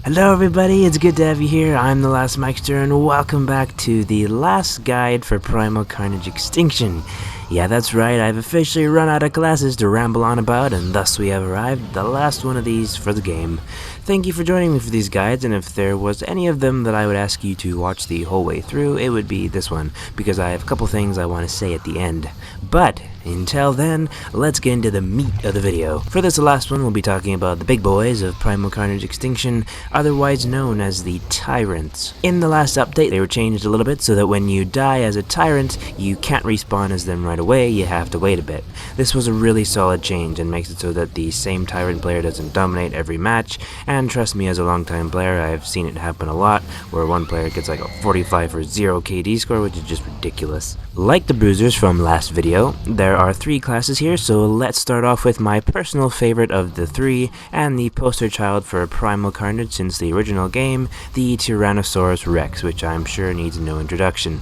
Hello everybody, it's good to have you here. I'm the Last Mikester and welcome back to the last guide for Primal Carnage Extinction. Yeah, that's right, I've officially run out of classes to ramble on about, and thus we have arrived at the last one of these for the game. Thank you for joining me for these guides, and if there was any of them that I would ask you to watch the whole way through, it would be this one, because I have a couple things I want to say at the end. But until then, let's get into the meat of the video. For this last one, we'll be talking about the big boys of Primal Carnage Extinction, otherwise known as the Tyrants. In the last update, they were changed a little bit so that when you die as a Tyrant, you can't respawn as them right away, you have to wait a bit. This was a really solid change and makes it so that the same Tyrant player doesn't dominate every match, and trust me, as a long-time player, I've seen it happen a lot, where one player gets like a 45 or 0 KD score, which is just ridiculous. Like the bruisers from last video, there are 3 classes here, so let's start off with my personal favorite of the 3, and the poster child for Primal Carnage since the original game, the Tyrannosaurus Rex, which I'm sure needs no introduction.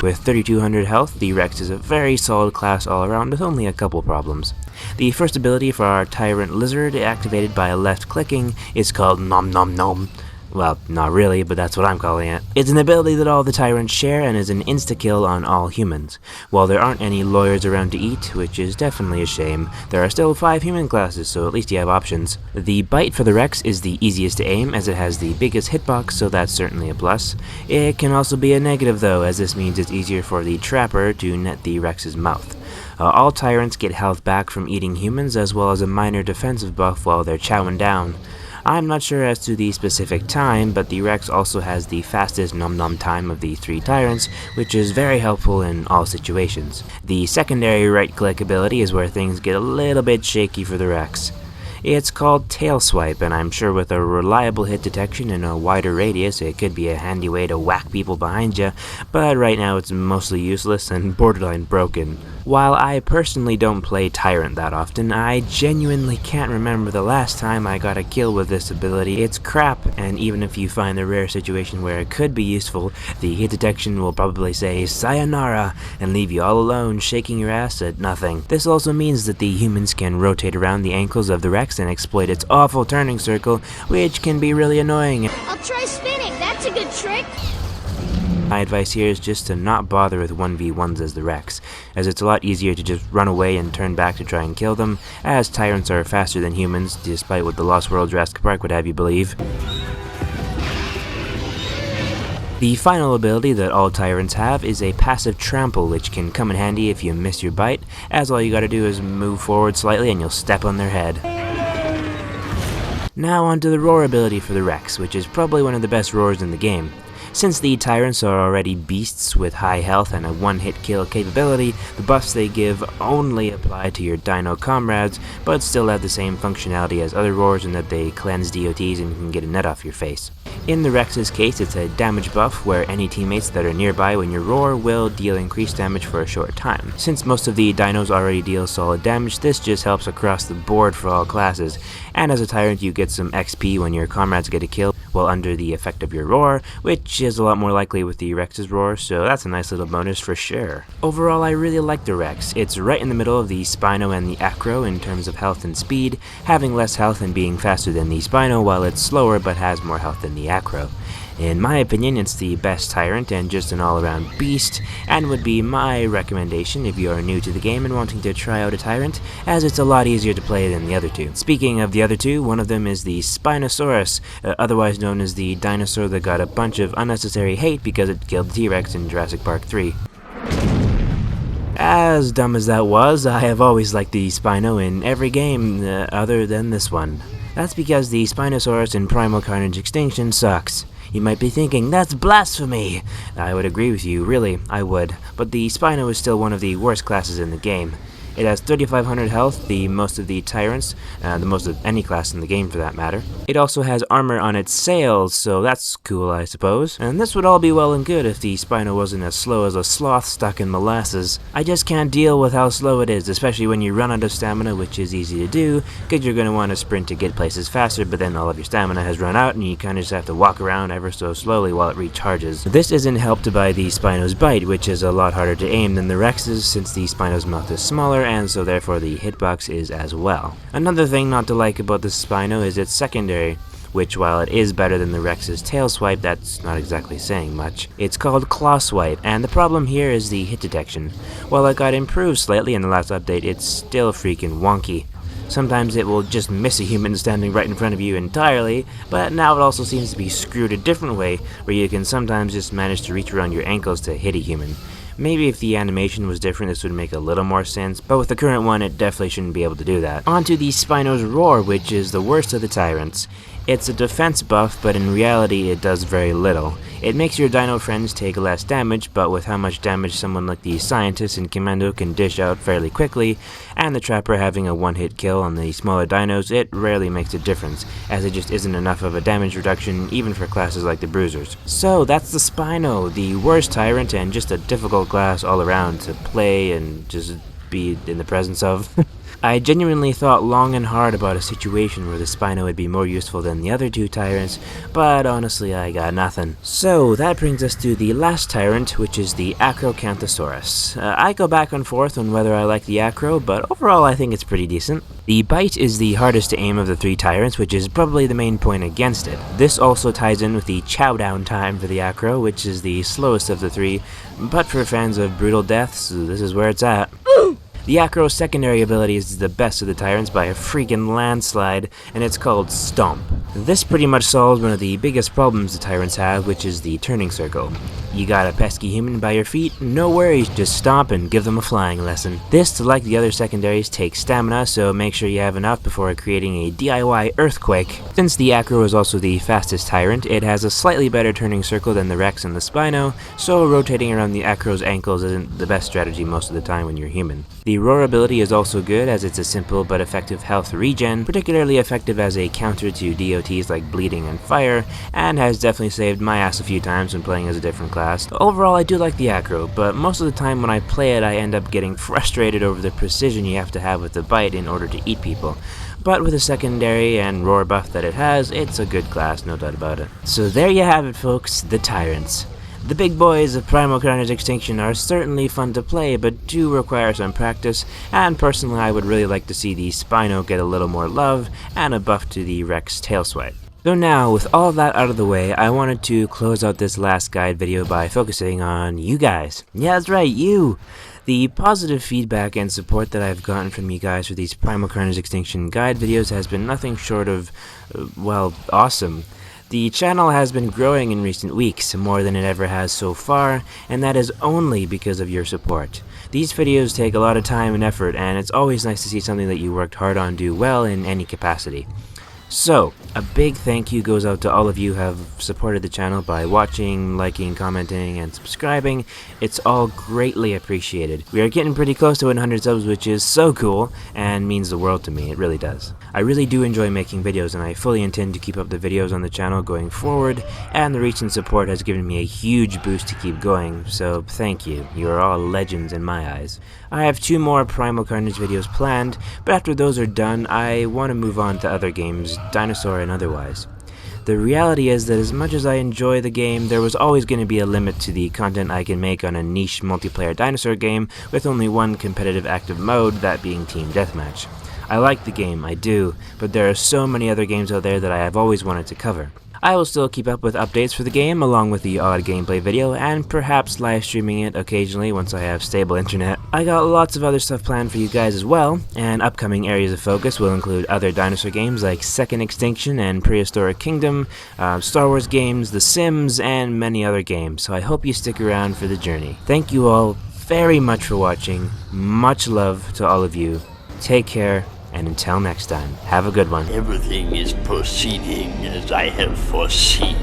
With 3200 health, the Rex is a very solid class all around with only a couple problems. The first ability for our Tyrant Lizard, activated by left clicking, is called Nom Nom Nom. Well, not really, but that's what I'm calling it. It's an ability that all the Tyrants share and is an insta-kill on all humans. While there aren't any lawyers around to eat, which is definitely a shame, there are still 5 human classes, so at least you have options. The bite for the Rex is the easiest to aim as it has the biggest hitbox, so that's certainly a plus. It can also be a negative though, as this means it's easier for the Trapper to net the Rex's mouth. All Tyrants get health back from eating humans as well as a minor defensive buff while they're chowing down. I'm not sure as to the specific time, but the Rex also has the fastest nom nom time of the 3 Tyrants, which is very helpful in all situations. The secondary right-click ability is where things get a little bit shaky for the Rex. It's called Tail Swipe, and I'm sure with a reliable hit detection and a wider radius, it could be a handy way to whack people behind you, but right now it's mostly useless and borderline broken. While I personally don't play Tyrant that often, I genuinely can't remember the last time I got a kill with this ability. It's crap, and even if you find the rare situation where it could be useful, the hit detection will probably say sayonara and leave you all alone shaking your ass at nothing. This also means that the humans can rotate around the ankles of the Rex and exploit its awful turning circle, which can be really annoying. I'll try spinning, that's a good trick! My advice here is just to not bother with 1v1s as the Rex, as it's a lot easier to just run away and turn back to try and kill them, as Tyrants are faster than humans, despite what the Lost World Jurassic Park would have you believe. The final ability that all Tyrants have is a passive trample, which can come in handy if you miss your bite, as all you gotta do is move forward slightly and you'll step on their head. Now onto the roar ability for the Rex, which is probably one of the best roars in the game. Since the Tyrants are already beasts with high health and a one-hit kill capability, the buffs they give only apply to your dino comrades, but still have the same functionality as other roars in that they cleanse DOTs and you can get a net off your face. In the Rex's case, it's a damage buff where any teammates that are nearby when you roar will deal increased damage for a short time. Since most of the dinos already deal solid damage, this just helps across the board for all classes, and as a Tyrant you get some XP when your comrades get a kill while under the effect of your roar, which is a lot more likely with the Rex's roar, so that's a nice little bonus for sure. Overall, I really like the Rex. It's right in the middle of the Spino and the Acro in terms of health and speed, having less health and being faster than the Spino while it's slower but has more health than the Acro. In my opinion, it's the best Tyrant and just an all-around beast, and would be my recommendation if you are new to the game and wanting to try out a Tyrant, as it's a lot easier to play than the other 2. Speaking of the other 2, one of them is the Spinosaurus, otherwise known as the dinosaur that got a bunch of unnecessary hate because it killed the T-Rex in Jurassic Park 3. As dumb as that was, I have always liked the Spino in every game other than this one. That's because the Spinosaurus in Primal Carnage Extinction sucks. You might be thinking, that's blasphemy! I would agree with you, really, I would, but the Spino is still one of the worst classes in the game. It has 3500 health, the most of the Tyrants, the most of any class in the game for that matter. It also has armor on its sails, so that's cool I suppose. And this would all be well and good if the Spino wasn't as slow as a sloth stuck in molasses. I just can't deal with how slow it is, especially when you run out of stamina, which is easy to do, because you're going to want to sprint to get places faster, but then all of your stamina has run out and you kind of just have to walk around ever so slowly while it recharges. This isn't helped by the Spino's bite, which is a lot harder to aim than the Rex's since the Spino's mouth is smaller and so therefore the hitbox is as well. Another thing not to like about the Spino is its secondary, which while it is better than the Rex's tail swipe, that's not exactly saying much. It's called Claw Swipe, and the problem here is the hit detection. While it got improved slightly in the last update, it's still freaking wonky. Sometimes it will just miss a human standing right in front of you entirely, but now it also seems to be screwed a different way, where you can sometimes just manage to reach around your ankles to hit a human. Maybe if the animation was different this would make a little more sense, but with the current one it definitely shouldn't be able to do that. On to the Spino's Roar, which is the worst of the Tyrants. It's a defense buff, but in reality it does very little. It makes your dino friends take less damage, but with how much damage someone like the Scientist and Commando can dish out fairly quickly, and the Trapper having a one-hit kill on the smaller dinos, it rarely makes a difference, as it just isn't enough of a damage reduction even for classes like the Bruisers. So that's the Spino, the worst Tyrant and just a difficult class all around to play and just be in the presence of. I genuinely thought long and hard about a situation where the Spino would be more useful than the other two Tyrants, but honestly I got nothing. So that brings us to the last Tyrant, which is the Acrocanthosaurus. I go back and forth on whether I like the Acro, but overall I think it's pretty decent. The Bite is the hardest to aim of the three Tyrants, which is probably the main point against it. This also ties in with the chowdown time for the Acro, which is the slowest of the three, but for fans of brutal deaths, this is where it's at. The Acro's secondary ability is the best of the Tyrants by a freaking landslide, and it's called Stomp. This pretty much solves one of the biggest problems the Tyrants have, which is the turning circle. You got a pesky human by your feet, no worries, just stomp and give them a flying lesson. This, like the other secondaries, takes stamina, so make sure you have enough before creating a DIY earthquake. Since the Acro is also the fastest Tyrant, it has a slightly better turning circle than the Rex and the Spino, so rotating around the Acro's ankles isn't the best strategy most of the time when you're human. The Roar ability is also good, as it's a simple but effective health regen, particularly effective as a counter to DOTs like Bleeding and Fire, and has definitely saved my ass a few times when playing as a different class. Overall I do like the Acro, but most of the time when I play it I end up getting frustrated over the precision you have to have with the Bite in order to eat people. But with the secondary and Roar buff that it has, it's a good class, no doubt about it. So there you have it folks, the Tyrants. The big boys of Primal Carnage Extinction are certainly fun to play, but do require some practice, and personally I would really like to see the Spino get a little more love, and a buff to the Rex tail swipe. So now, with all of that out of the way, I wanted to close out this last guide video by focusing on you guys. Yeah, that's right, you! The positive feedback and support that I've gotten from you guys for these Primal Carnage Extinction guide videos has been nothing short of, well, awesome. The channel has been growing in recent weeks, more than it ever has so far, and that is only because of your support. These videos take a lot of time and effort, and it's always nice to see something that you worked hard on do well in any capacity. So, a big thank you goes out to all of you who have supported the channel by watching, liking, commenting, and subscribing. It's all greatly appreciated. We are getting pretty close to 100 subs, which is so cool, and means the world to me, it really does. I really do enjoy making videos, and I fully intend to keep up the videos on the channel going forward, and the reach and support has given me a huge boost to keep going, so thank you. You are all legends in my eyes. I have 2 more Primal Carnage videos planned, but after those are done, I want to move on to other games, dinosaur and otherwise. The reality is that as much as I enjoy the game, there was always going to be a limit to the content I can make on a niche multiplayer dinosaur game with only one competitive active mode, that being Team Deathmatch. I like the game, I do, but there are so many other games out there that I have always wanted to cover. I will still keep up with updates for the game along with the odd gameplay video and perhaps live streaming it occasionally once I have stable internet. I got lots of other stuff planned for you guys as well, and upcoming areas of focus will include other dinosaur games like Second Extinction and Prehistoric Kingdom, Star Wars games, The Sims, and many other games, so I hope you stick around for the journey. Thank you all very much for watching, much love to all of you, take care, and until next time, have a good one. Everything is proceeding as I have foreseen.